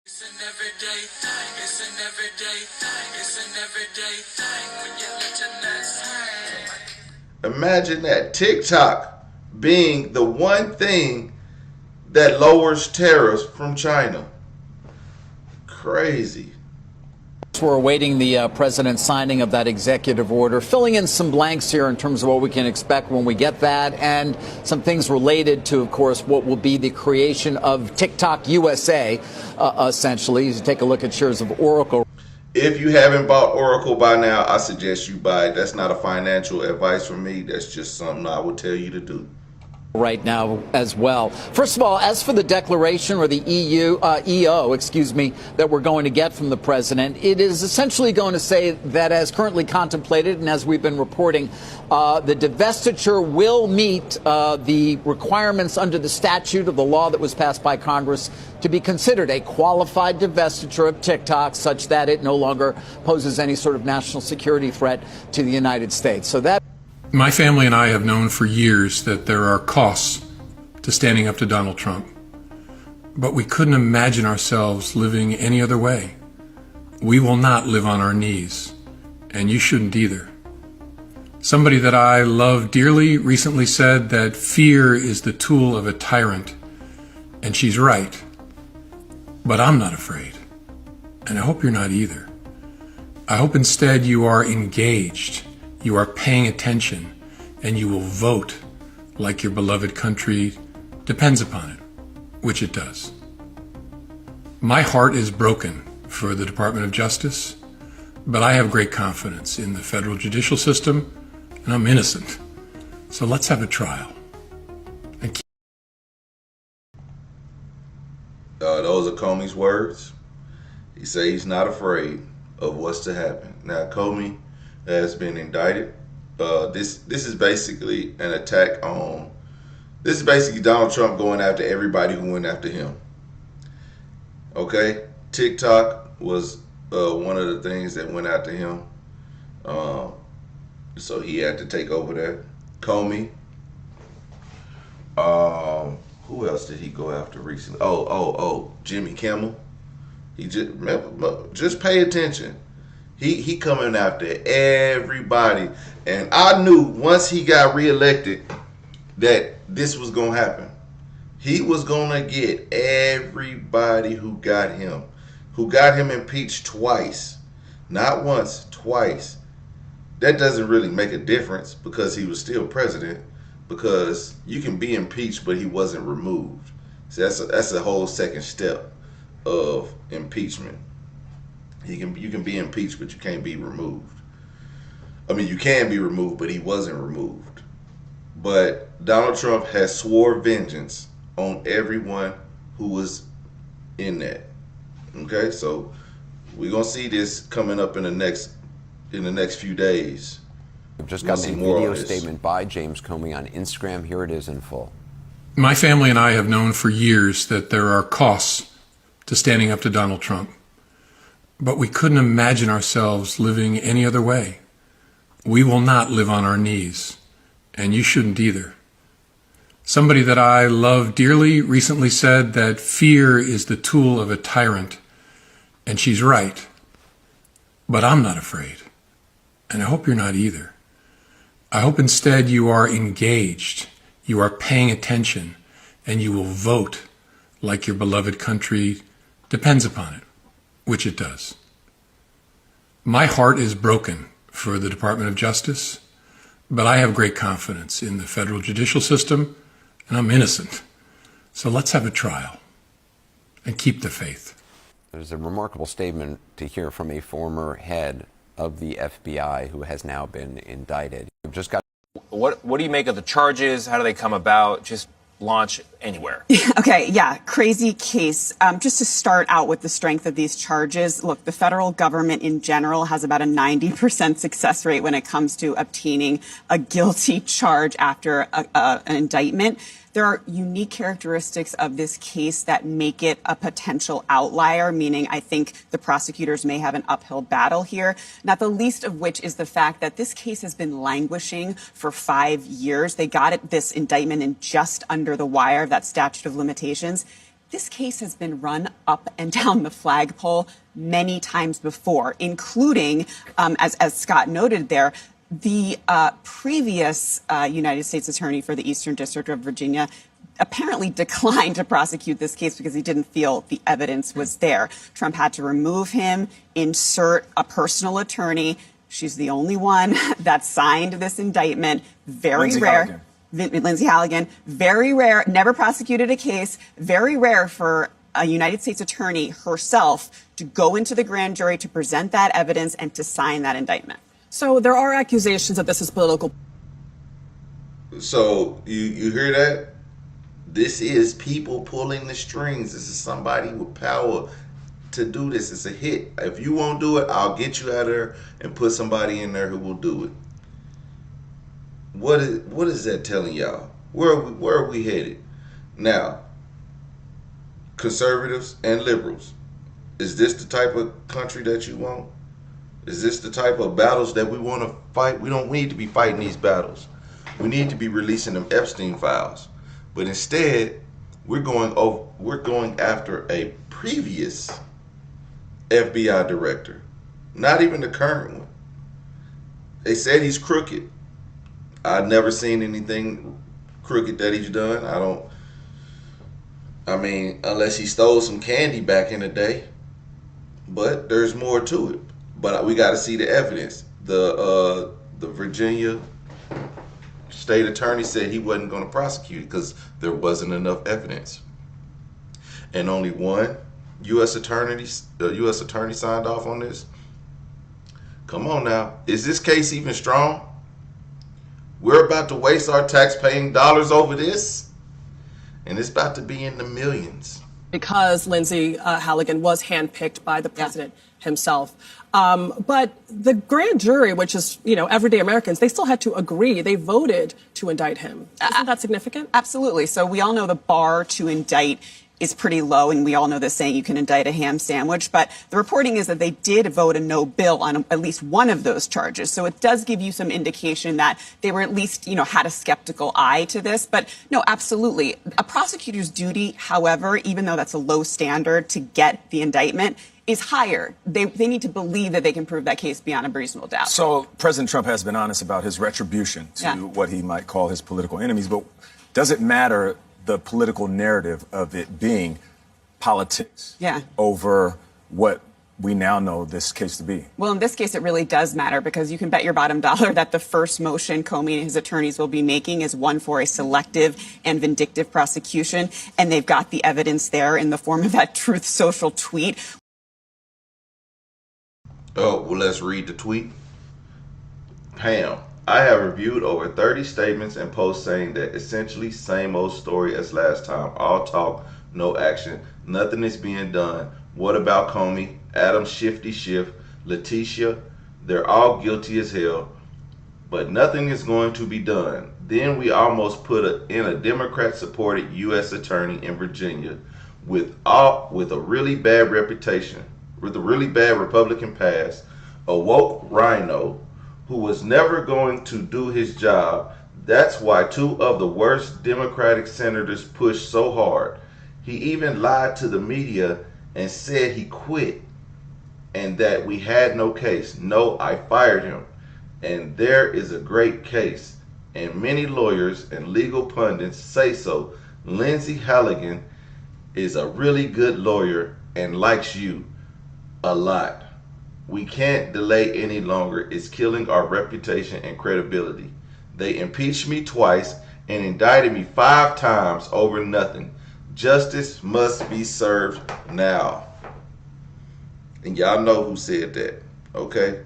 It's an everyday thing, it's an everyday thing, it's an everyday thing when you let your nuts hang. Imagine that TikTok being the one thing that lowers tariffs from China. Crazy. We're awaiting the president's signing of that executive order, filling in some blanks here in terms of what we can expect when we get that, and some things related to, of course, what will be the creation of TikTok USA, essentially. As you take a look at shares of Oracle. If you haven't bought Oracle by now, I suggest you buy it. That's not a financial advice from me. That's just something I would tell you to do. Right now as well. First of all, as for the declaration or the EO, that we're going to get from the president, it is essentially going to say that as currently contemplated and as we've been reporting, the divestiture will meet the requirements under the statute of the law that was passed by Congress to be considered a qualified divestiture of TikTok such that it no longer poses any sort of national security threat to the United States. So that. My family and I have known for years that there are costs to standing up to Donald Trump, but we couldn't imagine ourselves living any other way. We will not live on our knees, and you shouldn't either. Somebody that I love dearly recently said that fear is the tool of a tyrant, and she's right. But I'm not afraid, and I hope you're not either. I hope instead you are engaged. You are paying attention, and you will vote like your beloved country depends upon it, which it does. My heart is broken for the Department of Justice, but I have great confidence in the federal judicial system, and I'm innocent. So let's have a trial. And Those are Comey's words. He says he's not afraid of what's to happen. Now, Comey has been indicted. This is basically an attack on. This is basically Donald Trump going after everybody who went after him. Okay, TikTok was one of the things that went after him, so he had to take over that. Comey. Who else did he go after recently? Oh, Jimmy Kimmel. He just pay attention. He coming after everybody. And I knew once he got reelected that this was going to happen. He was going to get everybody who got him impeached twice. Not once, twice. That doesn't really make a difference because he was still president, because you can be impeached but he wasn't removed. So that's a whole second step of impeachment. You can be impeached, but you can't be removed. I mean, you can be removed, but he wasn't removed. But Donald Trump has swore vengeance on everyone who was in that. Okay, so we're gonna see this coming up in the next few days. We've just gotten a video statement by James Comey on Instagram. Here it is in full. my family and I have known for years that there are costs to standing up to Donald Trump. But we couldn't imagine ourselves living any other way. We will not live on our knees, and you shouldn't either. Somebody that I love dearly recently said that fear is the tool of a tyrant, and she's right. But I'm not afraid, and I hope you're not either. I hope instead you are engaged, you are paying attention, and you will vote like your beloved country depends upon it, which it does. My heart is broken for the Department of Justice, but I have great confidence in the federal judicial system, and I'm innocent. So let's have a trial and keep the faith. There's a remarkable statement to hear from a former head of the FBI who has now been indicted. We've just got. What do you make of the charges? How do they come about? Just launch anywhere. Okay, yeah, crazy case. Just to start out with the strength of these charges, look, the federal government in general has about a 90% success rate when it comes to obtaining a guilty charge after an indictment. There are unique characteristics of this case that make it a potential outlier, meaning I think the prosecutors may have an uphill battle here, not the least of which is the fact that this case has been languishing for 5 years. They got this indictment in just under the wire of that statute of limitations. This case has been run up and down the flagpole many times before, including, as Scott noted there, the previous United States Attorney for the Eastern District of Virginia apparently declined to prosecute this case because he didn't feel the evidence was there. Trump had to remove him, insert a personal attorney. She's the only one that signed this indictment. Very rare. Lindsay Halligan. Very rare. Never prosecuted a case. Very rare for a United States attorney herself to go into the grand jury to present that evidence and to sign that indictment. So there are accusations that this is political. So you hear that? This is people pulling the strings. This is somebody with power to do this. It's a hit. If you won't do it, I'll get you out of there and put somebody in there who will do it. What is that telling y'all? Where are we headed? Now, conservatives and liberals, is this the type of country that you want? Is this the type of battles that we want to fight? We don't need to be fighting these battles. We need to be releasing them Epstein files. But instead, we're going after a previous FBI director, not even the current one. They said he's crooked. I've never seen anything crooked that he's done. I mean, unless he stole some candy back in the day. But there's more to it. But we got to see the evidence. The Virginia state attorney said he wasn't going to prosecute it because there wasn't enough evidence. And only one U.S. attorney signed off on this. Come on now. Is this case even strong? We're about to waste our tax-paying dollars over this, and it's about to be in the millions. Because Lindsay Halligan was handpicked by the president himself. But the grand jury, which is, everyday Americans, they still had to agree. They voted to indict him. Isn't that significant? Absolutely. So we all know the bar to indict is pretty low, and we all know the saying, you can indict a ham sandwich. But the reporting is that they did vote a no bill on at least one of those charges. So it does give you some indication that they were at least, had a skeptical eye to this. But no, absolutely. A prosecutor's duty, however, even though that's a low standard to get the indictment, is higher. They need to believe that they can prove that case beyond a reasonable doubt. So President Trump has been honest about his retribution to what he might call his political enemies. But does it matter the political narrative of it being politics over what we now know this case to be? Well, in this case, it really does matter because you can bet your bottom dollar that the first motion Comey and his attorneys will be making is one for a selective and vindictive prosecution. And they've got the evidence there in the form of that Truth Social tweet. Oh, well, let's read the tweet. Pam, I have reviewed over 30 statements and posts saying that essentially same old story as last time. All talk, no action. Nothing is being done. What about Comey, Adam Shifty Schiff, Letitia? They're all guilty as hell, but nothing is going to be done. Then we almost put in a Democrat-supported U.S. attorney in Virginia with a really bad reputation, with a really bad Republican past, a woke rhino who was never going to do his job. That's why two of the worst Democratic senators pushed so hard. He even lied to the media and said he quit and that we had no case. No, I fired him. And there is a great case. And many lawyers and legal pundits say so. Lindsay Halligan is a really good lawyer and likes you a lot. We can't delay any longer. It's killing our reputation and credibility. They impeached me twice and indicted me 5 times over nothing. Justice must be served now. And y'all know who said that, okay?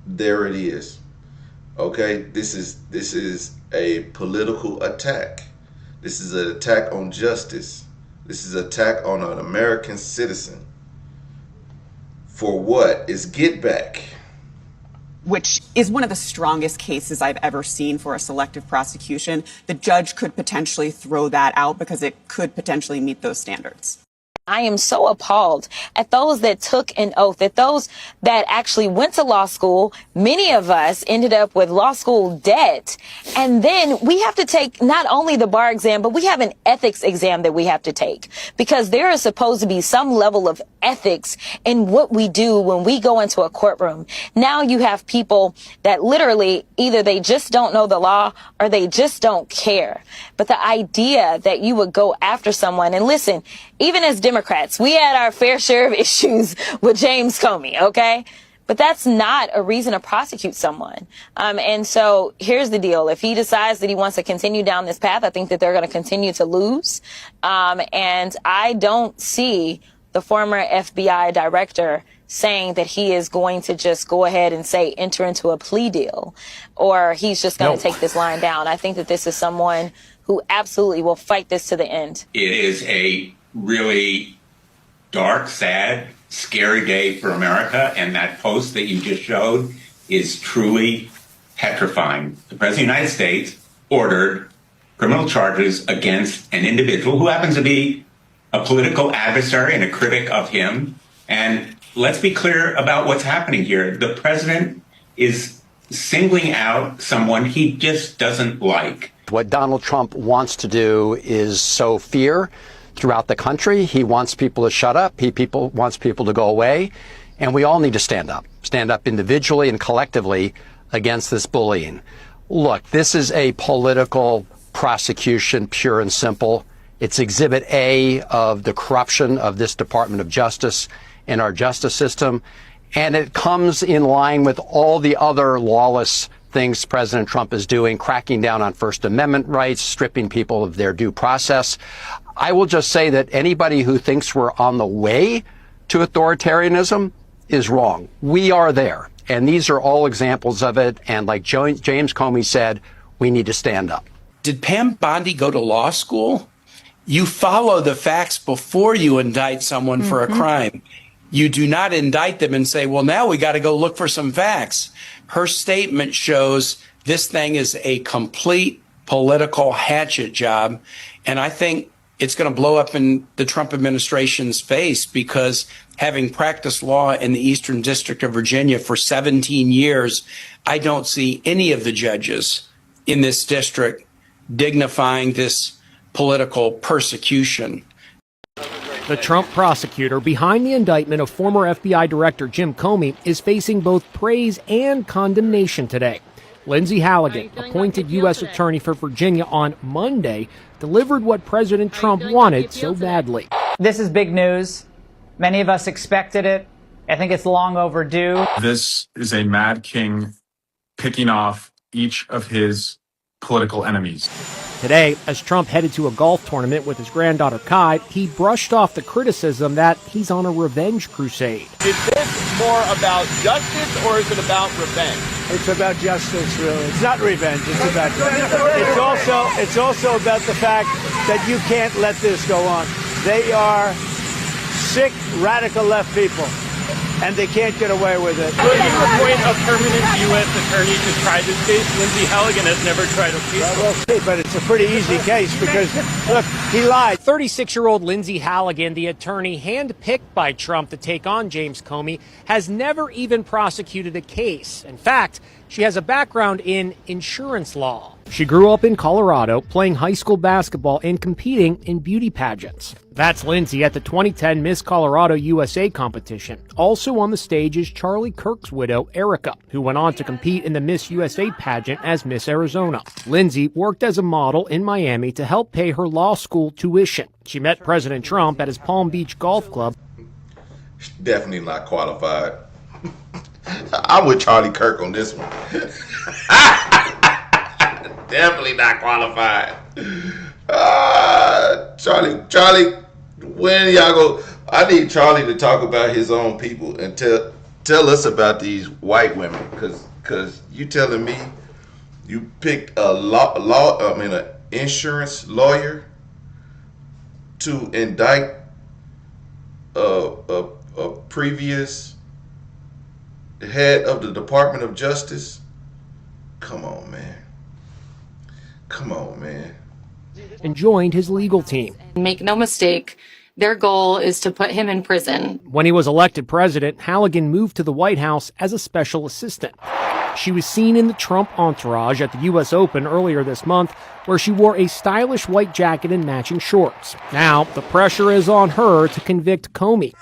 There it is. Okay, this is a political attack. This is an attack on justice. This is an attack on an American citizen. For what? Is get back. Which is one of the strongest cases I've ever seen for a selective prosecution. The judge could potentially throw that out because it could potentially meet those standards. I am so appalled at those that took an oath, at those that actually went to law school. Many of us ended up with law school debt. And then we have to take not only the bar exam, but we have an ethics exam that we have to take, because there is supposed to be some level of ethics in what we do when we go into a courtroom. Now you have people that literally either they just don't know the law or they just don't care. But the idea that you would go after someone, and listen, even as Democrats, we had our fair share of issues with James Comey, okay? But that's not a reason to prosecute someone. And so here's the deal. If he decides that he wants to continue down this path, I think that they're going to continue to lose. And I don't see the former FBI director saying that he is going to just go ahead and say enter into a plea deal, or he's just going to take this line down. I think that this is someone who absolutely will fight this to the end. It is a really dark, sad, scary day for America, and that post that you just showed is truly petrifying. The President of the United States ordered criminal charges against an individual who happens to be a political adversary and a critic of him. And let's be clear about what's happening here. The president is singling out someone he just doesn't like. What Donald Trump wants to do is sow fear throughout the country. He wants people to shut up. He wants people to go away. And we all need to stand up individually and collectively against this bullying. Look, this is a political prosecution, pure and simple. It's Exhibit A of the corruption of this Department of Justice and our justice system. And it comes in line with all the other lawless things President Trump is doing, cracking down on First Amendment rights, stripping people of their due process. I will just say that anybody who thinks we're on the way to authoritarianism is wrong. We are there. And these are all examples of it. And like James Comey said, we need to stand up. Did Pam Bondi go to law school? You follow the facts before you indict someone for a crime. You do not indict them and say, well, now we got to go look for some facts. Her statement shows this thing is a complete political hatchet job. And I think it's going to blow up in the Trump administration's face, because having practiced law in the Eastern District of Virginia for 17 years, I don't see any of the judges in this district dignifying this political persecution. The Trump prosecutor behind the indictment of former FBI Director Jim Comey is facing both praise and condemnation today. Lindsay Halligan, appointed U.S. Attorney for Virginia on Monday, delivered what President Trump wanted so badly. This is big news. Many of us expected it. I think it's long overdue. This is a mad king picking off each of his political enemies. Today, as Trump headed to a golf tournament with his granddaughter Kai, he brushed off the criticism that he's on a revenge crusade. Is this more about justice or is it about revenge? It's about justice, really. It's not revenge. It's about justice. It's also about the fact that you can't let this go on. They are sick, radical left people, and they can't get away with it. Will you appoint a permanent U.S. attorney to try this case? Lindsay Halligan has never tried a case. Well, okay, but it's a pretty easy case because, look, he lied. 36-year-old Lindsay Halligan, the attorney handpicked by Trump to take on James Comey, has never even prosecuted a case. In fact, she has a background in insurance law. She grew up in Colorado, playing high school basketball and competing in beauty pageants. That's Lindsay at the 2010 Miss Colorado USA competition. Also on the stage is Charlie Kirk's widow, Erica, who went on to compete in the Miss USA pageant as Miss Arizona. Lindsay worked as a model in Miami to help pay her law school tuition. She met President Trump at his Palm Beach golf club. Definitely not qualified. I'm with Charlie Kirk on this one. Definitely not qualified. Charlie, when y'all go? I need Charlie to talk about his own people and tell us about these white women, cause you telling me you picked an insurance lawyer to indict a previous head of the Department of Justice? Come on, man. And joined his legal team. Make no mistake, Their goal is to put him in prison. When he was elected president, Halligan moved to the White House as a special assistant. She was seen in the Trump entourage at the U.S. Open earlier this month, where she wore a stylish white jacket and matching shorts. Now, the pressure is on her to convict Comey.